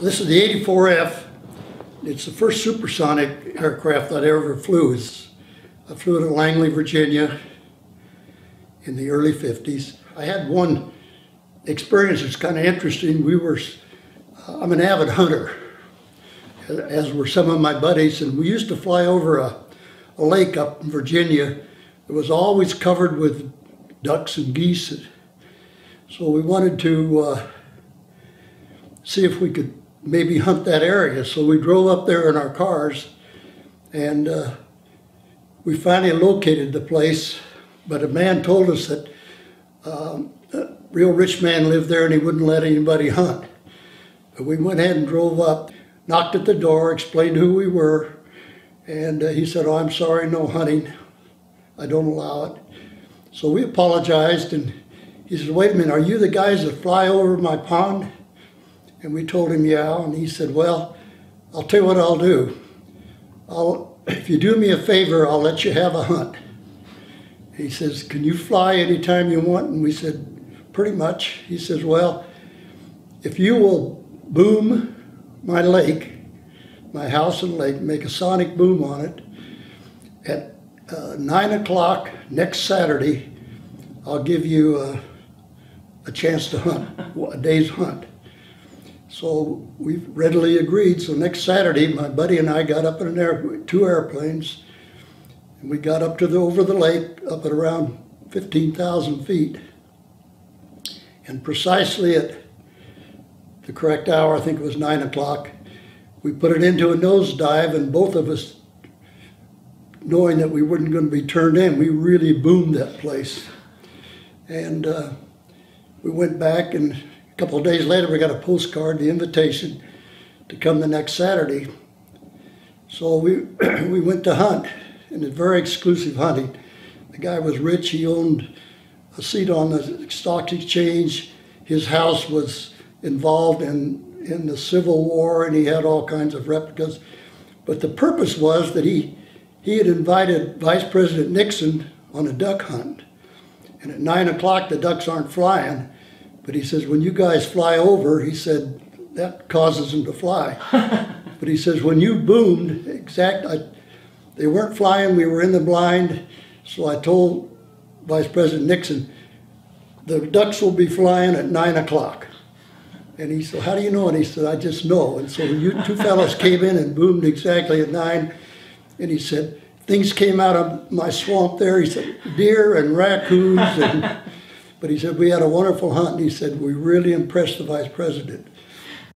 This is the 84F. It's the first supersonic aircraft that I ever flew. I flew it in Langley, Virginia in the early 50s. I had one experience that's kind of interesting. I'm an avid hunter, as were some of my buddies, and we used to fly over a lake up in Virginia. It was always covered with ducks and geese. So we wanted to see if we could maybe hunt that area. So we drove up there in our cars, and we finally located the place. But a man told us that a real rich man lived there and he wouldn't let anybody hunt. But we went ahead and drove up, knocked at the door, explained who we were, and he said, "Oh, I'm sorry, no hunting. I don't allow it." So we apologized, and he said, "Wait a minute, are you the guys that fly over my pond?" And we told him, yeah, and he said, "Well, I'll tell you what I'll do. If you do me a favor, I'll let you have a hunt." He says, "Can you fly anytime you want?" And we said, "Pretty much." He says, "Well, if you will boom my lake, my house and lake, make a sonic boom on it, at 9 o'clock next Saturday, I'll give you a chance to hunt, a day's hunt." So we readily agreed. So next Saturday, my buddy and I got up in two airplanes, and we got up to over the lake, up at around 15,000 feet. And precisely at the correct hour, I think it was 9 o'clock, we put it into a nosedive, and both of us, knowing that we weren't going to be turned in, we really boomed that place. And we went back, and a couple of days later we got a postcard, the invitation to come the next Saturday. So we went to hunt, and it's very exclusive hunting. The guy was rich. He owned a seat on the stock exchange. His house was involved in the Civil War, and he had all kinds of replicas. But the purpose was that he had invited Vice President Nixon on a duck hunt. And at 9 o'clock, the ducks aren't flying. But he says, when you guys fly over, he said, that causes them to fly. But he says, when you boomed, they weren't flying, we were in the blind. So I told Vice President Nixon, the ducks will be flying at 9 o'clock. And he said, "How do you know?" And he said, "I just know." And so you two fellows came in and boomed exactly at 9. And he said, things came out of my swamp there. He said, deer and raccoons. But he said, we had a wonderful hunt. And he said, we really impressed the Vice President.